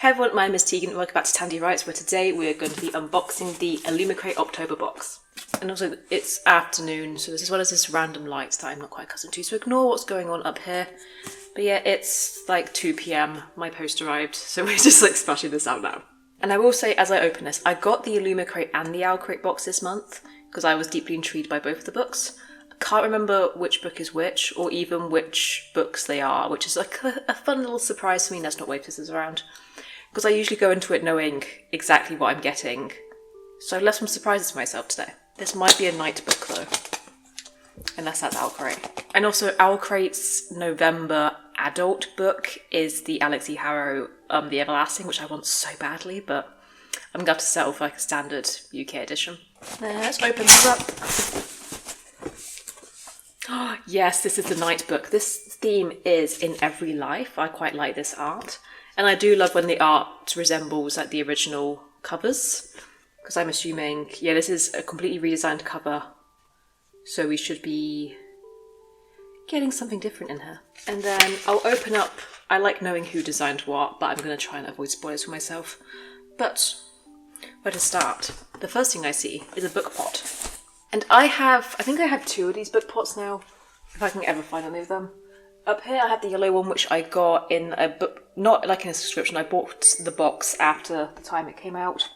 Hey everyone, my name is Tegan and welcome back to TandeWrites, where today we're going to be unboxing the Illumicrate October box. And also it's afternoon, so as well as this random light that I'm not quite accustomed to, so ignore what's going on up here. But yeah, it's like 2 PM, my post arrived, so we're just like splashing this out now. And I will say, as I open this, I got the Illumicrate and the Owlcrate box this month, because I was deeply intrigued by both of the books. I can't remember which book is which, or even which books they are, which is like a fun little surprise for me. There's not wave scissors around. Because I usually go into it knowing exactly what I'm getting. So I left some surprises for myself today. This might be a night book though. Unless that's Owlcrate. And also Owlcrate's November adult book is the Alex E. Harrow, The Everlasting, which I want so badly, but I'm going to have to settle for like a standard UK edition. Let's open this up. Oh, yes, this is the night book. This theme is in every life. I quite like this art. And I do love when the art resembles like the original covers, because I'm assuming, yeah, this is a completely redesigned cover, so we should be getting something different in here. And then I'll open up, I like knowing who designed what, but I'm going to try and avoid spoilers for myself. But where to start? The first thing I see is a book pot. And I think I have 2 of these book pots now, if I can ever find any of them. Up here I have the yellow one, which I got in a book, not like in a subscription, I bought the box after the time it came out.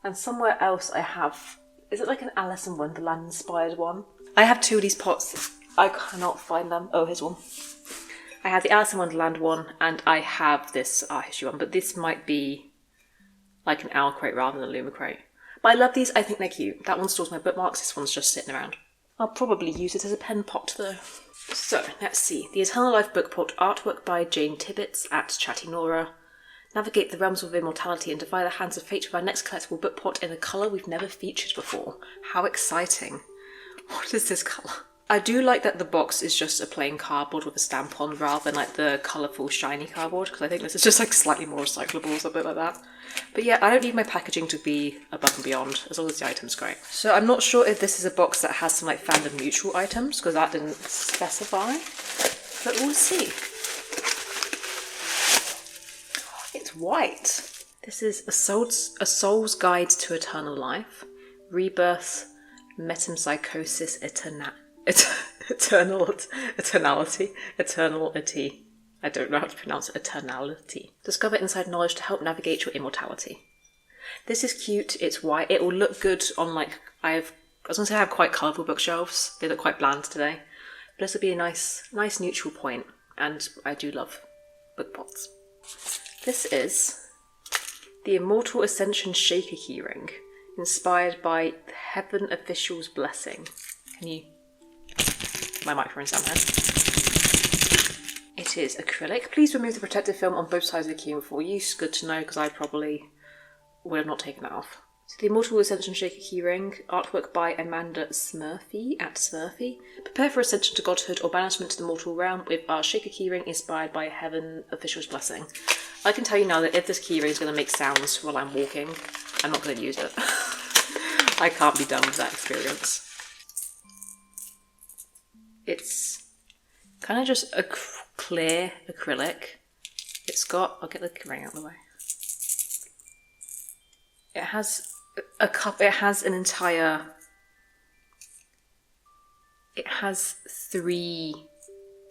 And somewhere else I have, is it like an Alice in Wonderland inspired one? I have 2 of these pots, I cannot find them. Oh, here's one. I have the Alice in Wonderland one, and I have this art history one, but this might be like an Owlcrate rather than a Illumicrate. But I love these, I think they're cute. That one stores my bookmarks, this one's just sitting around. I'll probably use it as a pen pot though. So, let's see. The Eternal Life book pot, artwork by Jane Tibbetts at Chatty Nora. Navigate the realms of immortality and defy the hands of fate with our next collectible book pot in a colour we've never featured before. How exciting. What is this colour? I do like that the box is just a plain cardboard with a stamp on rather than like the colourful shiny cardboard, because I think this is just like slightly more recyclable or something like that. But yeah, I don't need my packaging to be above and beyond, as long as the item's great. So I'm not sure if this is a box that has some like fandom mutual items, because that didn't specify, but we'll see. It's white. This is a Soul's Guide to Eternal Life, Rebirth, Metempsychosis, Eternality. I don't know how to pronounce eternality. Discover inside knowledge to help navigate your immortality. This is cute, it's white, it will look good on like, I was going to say I have quite colourful bookshelves, they look quite bland today. But this will be a nice neutral point, and I do love book pots. This is the Immortal Ascension Shaker keyring, inspired by the Heaven Official's Blessing. Can you... My microphone's down here. It is acrylic. Please remove the protective film on both sides of the keyring before use. Good to know, because I probably would have not taken that off. So the Immortal Ascension Shaker keyring, artwork by Amanda Smurfy at Smurfy. Prepare for ascension to godhood or banishment to the mortal realm with our shaker keyring inspired by a Heaven Official's Blessing. I can tell you now that if this keyring is going to make sounds while I'm walking, I'm not going to use it. I can't be done with that experience. It's kind of just a clear acrylic. It's got, I'll get the ring out of the way. It has a cup, it has an entire, it has 3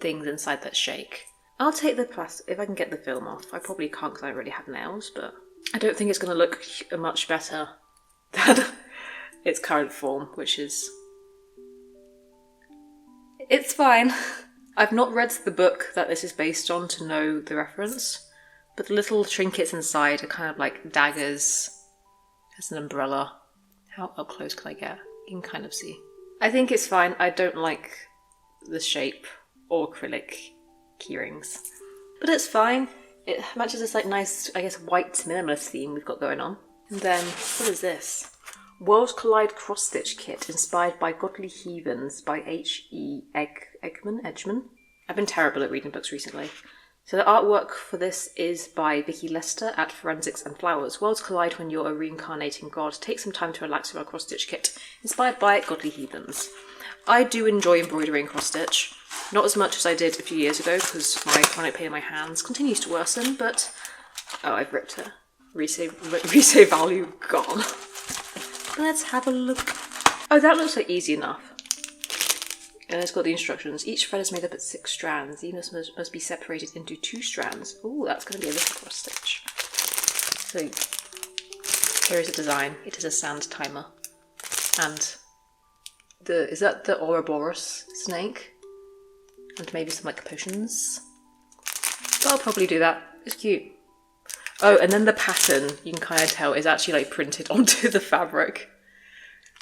things inside that shake. I'll take the plastic, if I can get the film off. I probably can't because I don't really have nails, but I don't think it's going to look much better than its current form, which is, it's fine. I've not read the book that this is based on to know the reference, but the little trinkets inside are kind of like daggers. There's an umbrella. How up close can I get? You can kind of see. I think it's fine. I don't like the shape or acrylic keyrings, but it's fine. It matches this like nice, I guess, white minimalist theme we've got going on. And then, what is this? Worlds Collide Cross-Stitch Kit, inspired by Godly Heathens by H.E. Edgman. I've been terrible at reading books recently. So the artwork for this is by Vicky Lester at Forensics and Flowers. Worlds collide when you're a reincarnating god. Take some time to relax with our cross-stitch kit, inspired by Godly Heathens. I do enjoy embroidering cross-stitch. Not as much as I did a few years ago, because my chronic pain in my hands continues to worsen, but Oh, I've ripped her. Resave value gone. Let's have a look. Oh, that looks like easy enough. And it's got the instructions. Each thread is made up of 6 strands. These must be separated into 2 strands. Ooh, that's going to be a little cross stitch. So here is a design. It is a sand timer. And is that the Ouroboros snake? And maybe some like potions. But I'll probably do that. It's cute. Oh, and then the pattern, you can kind of tell, is actually like printed onto the fabric,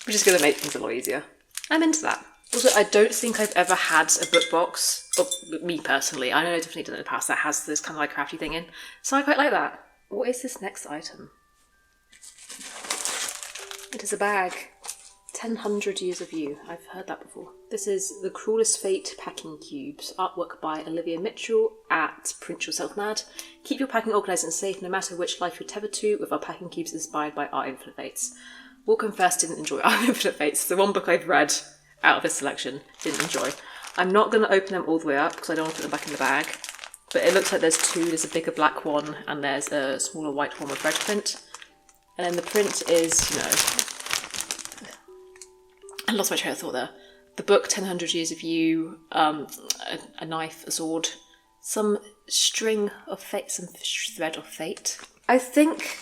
which is going to make things a lot easier. I'm into that. Also, I don't think I've ever had a book box, or me personally, I know I've definitely done it in the past, that has this kind of like crafty thing in, so I quite like that. What is this next item? It is a bag. 1000 Years of You. I've heard that before. This is The Cruelest Fate Packing Cubes. Artwork by Olivia Mitchell at Print Yourself Mad. Keep your packing organised and safe no matter which life you're tethered to, with our packing cubes inspired by Our Infinite Fates. Will confess didn't enjoy Our Infinite Fates. The one book I've read out of this selection didn't enjoy. I'm not going to open them all the way up because I don't want to put them back in the bag. But it looks like there's 2. There's a bigger black one and there's a smaller white one with red print. And then the print is, you know... I lost my train of thought there. The book, 1000 Years of You, a knife, a sword, some string of fate, some thread of fate. I think...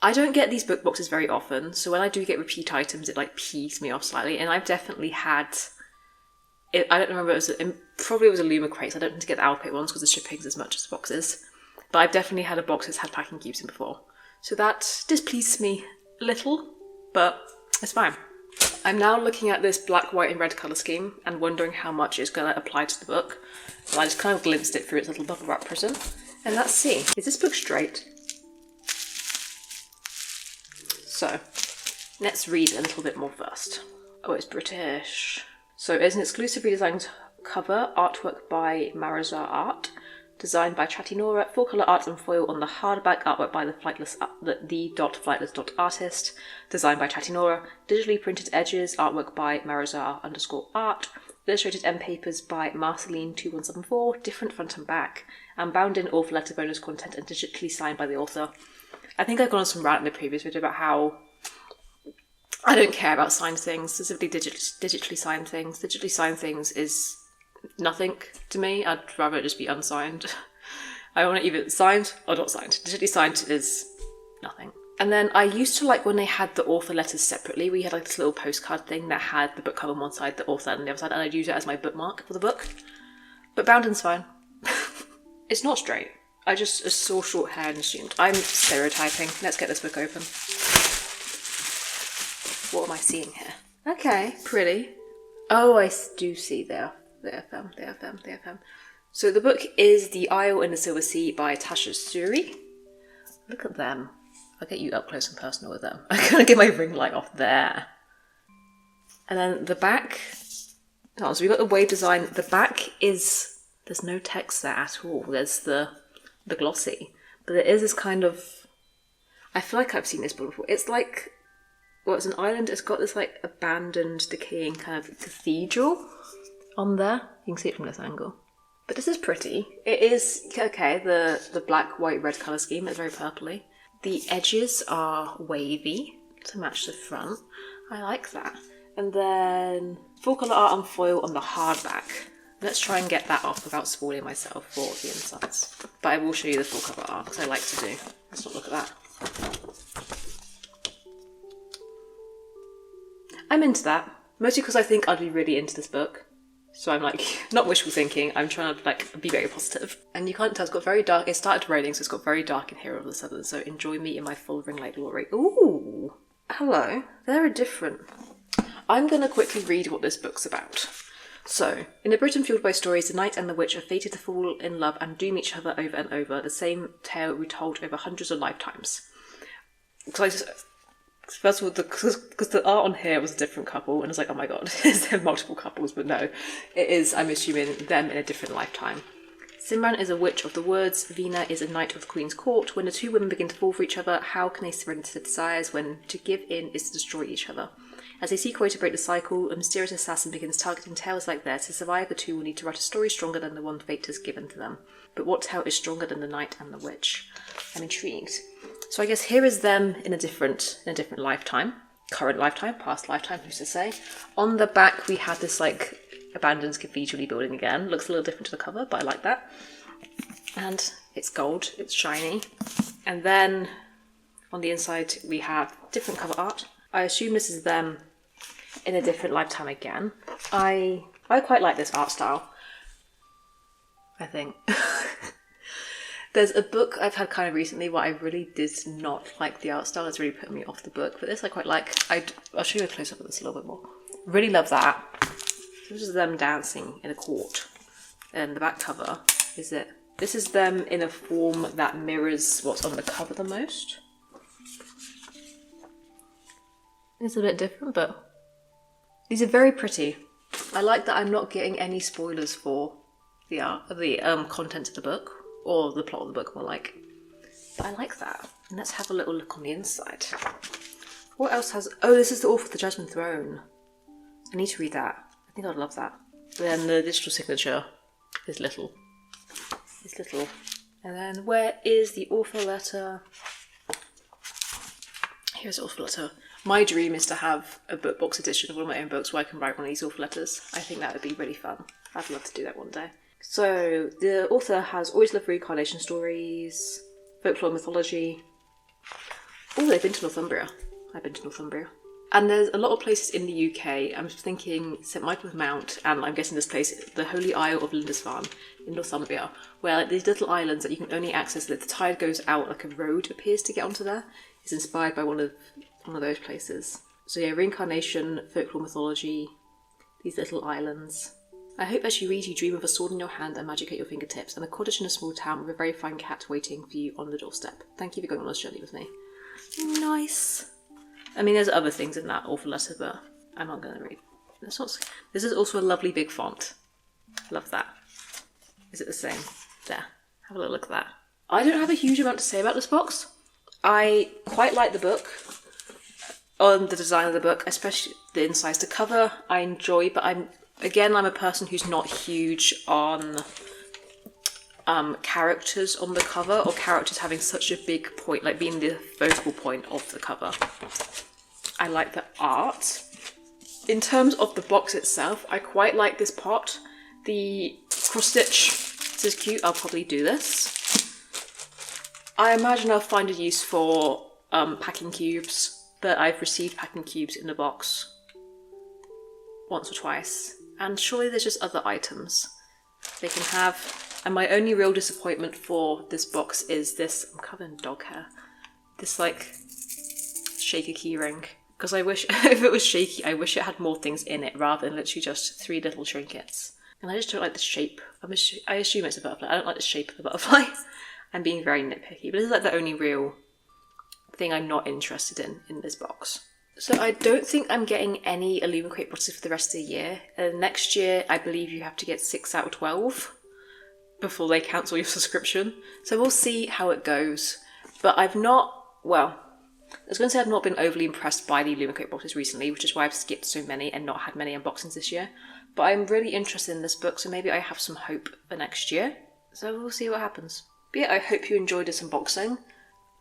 I don't get these book boxes very often, so when I do get repeat items, it like pees me off slightly, and I've definitely had... I don't remember, probably it was Illumicrate, so I don't tend to get the Alpay ones because the shipping's as much as the boxes. But I've definitely had a box that's had packing cubes in before. So that displeased me a little, but... it's fine. I'm now looking at this black, white and red colour scheme and wondering how much it's going to apply to the book. So I just kind of glimpsed it through its little bubble wrap prism. And let's see. Is this book straight? So, let's read a little bit more first. Oh, it's British. So it's an exclusively designed cover, artwork by Marazar Art. Designed by Chatty Nora, full colour art and foil on the hardback, artwork by the Flightless.artist, designed by Chatty Nora, digitally printed edges, artwork by Marazar_art, illustrated end papers by Marceline2174, different front and back, and bound in author letter bonus content and digitally signed by the author. I think I've gone on some rant in the previous video about how I don't care about signed things, specifically digitally signed things. Digitally signed things is nothing to me. I'd rather it just be unsigned. I want it either signed or not signed. Digitally signed is nothing. And then I used to like when they had the author letters separately. We had like this little postcard thing that had the book cover on one side, the author on the other side, and I'd use it as my bookmark for the book. But bounding's fine. It's not straight. I just saw short hair and assumed. I'm stereotyping. Let's get this book open. What am I seeing here? Okay, pretty. Oh, I do see there. They are femme. So the book is The Isle in the Silver Sea by Tasha Suri. Look at them. I'll get you up close and personal with them. I'm going to get my ring light off there. And then the back. Oh, so we've got the wave design. The back is... there's no text there at all. There's the glossy. But there is this kind of... I feel like I've seen this book before. It's like... well, it's an island. It's got this like abandoned, decaying kind of cathedral on there. You can see it from this angle. But this is pretty. It is, okay, the black, white, red colour scheme is very purpley. The edges are wavy to match the front. I like that. And then full colour art on foil on the hardback. Let's try and get that off without spoiling myself for the insides. But I will show you the full cover art because I like to do. Let's not look at that. I'm into that. Mostly because I think I'd be really into this book. So I'm like, not wishful thinking, I'm trying to like be very positive. And you can't tell, it's got very dark, it started raining, so it's got very dark in here all of a sudden, so enjoy me in my full ring light glory. Ooh, hello, they're different. I'm going to quickly read what this book's about. So, in a Britain fueled by stories, the knight and the witch are fated to fall in love and doom each other over and over, the same tale retold over hundreds of lifetimes. First of all, because the art on here was a different couple, and I was like, oh my god, is there multiple couples? But no, it is, I'm assuming, them in a different lifetime. Simran is a witch of the woods, Veena is a knight of the Queen's court. When the two women begin to fall for each other, how can they surrender to their desires when to give in is to destroy each other? As they seek a way to break the cycle, a mysterious assassin begins targeting tales like theirs. To survive, the two will need to write a story stronger than the one fate has given to them. But what tale is stronger than the knight and the witch? I'm intrigued. So I guess here is them in a different lifetime. Current lifetime, past lifetime, who's to say. On the back we have this like abandoned cathedral building again. Looks a little different to the cover, but I like that. And it's gold, it's shiny. And then on the inside we have different cover art. I assume this is them in a different lifetime again. I quite like this art style, I think. There's a book I've had kind of recently where I really did not like the art style. It's really put me off the book, but this I quite like. I'll show you a close-up of this a little bit more. Really love that. This is them dancing in a court. And the back cover is it. This is them in a form that mirrors what's on the cover the most. It's a bit different, but these are very pretty. I like that I'm not getting any spoilers for the content of the book, or the plot of the book more like. But I like that. And let's have a little look on the inside. What else has... Oh, this is the Author of the Jasmine Throne. I need to read that. I think I'd love that. Then the digital signature is little. It's little. And then where is the author letter? Here's the author letter. My dream is to have a book box edition of one of my own books where I can write one of these author letters. I think that would be really fun. I'd love to do that one day. So the author has always loved reincarnation stories, folklore, mythology. Oh, they've been to Northumbria. I've been to Northumbria. And there's a lot of places in the UK. I'm thinking St Michael of Mount, and I'm guessing this place, the Holy Isle of Lindisfarne in Northumbria, where like, these little islands that you can only access if the tide goes out, like a road appears to get onto there. It's inspired by one of those places. So yeah, reincarnation, folklore, mythology, these little islands. I hope as you read you dream of a sword in your hand and magic at your fingertips, and a cottage in a small town with a very fine cat waiting for you on the doorstep. Thank you for going on this journey with me. Nice. I mean, there's other things in that author letter, but I'm not going to read. This is also a lovely big font. Love that. Is it the same? There. Have a little look at that. I don't have a huge amount to say about this box. I quite like the book. On the design of the book, especially the insides. The cover I enjoy, but I'm a person who's not huge on characters on the cover, or characters having such a big point, like being the focal point of the cover. I like the art. In terms of the box itself, I quite like this pot. The cross stitch, this is cute. I'll probably do this. I imagine I'll find a use for packing cubes, but I've received packing cubes in the box once or twice, and surely there's just other items they can have. And my only real disappointment for this box is this, I'm covered in dog hair, this like shaker key ring. Because I wish, if it was shaky, I wish it had more things in it rather than literally just 3 little trinkets. And I just don't like the shape. I assume it's a butterfly. I don't like the shape of the butterfly. I'm being very nitpicky, but this is like the only real thing I'm not interested in this box. So I don't think I'm getting any Illumicrate boxes for the rest of the year. Next year, I believe you have to get 6 out of 12 before they cancel your subscription. So we'll see how it goes. But I've not, well, I was going to say I've not been overly impressed by the Illumicrate boxes recently, which is why I've skipped so many and not had many unboxings this year. But I'm really interested in this book, so maybe I have some hope for next year. So we'll see what happens. But yeah, I hope you enjoyed this unboxing.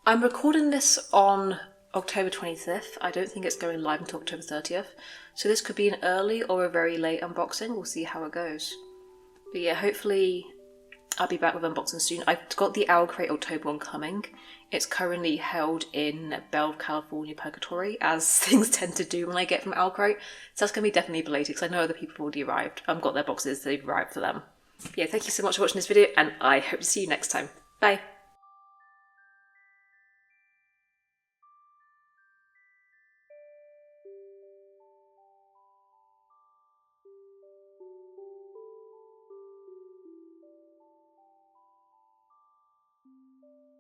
I'm recording this on October 25th. I don't think it's going live until October 30th. So this could be an early or a very late unboxing. We'll see how it goes. But yeah, hopefully I'll be back with unboxing soon. I've got the Owl Crate October one coming. It's currently held in Belle, California Purgatory, as things tend to do when I get from Owl Crate. So that's going to be definitely belated, because I know other people have already arrived. I've got their boxes, they've arrived for them. But yeah, thank you so much for watching this video, and I hope to see you next time. Bye!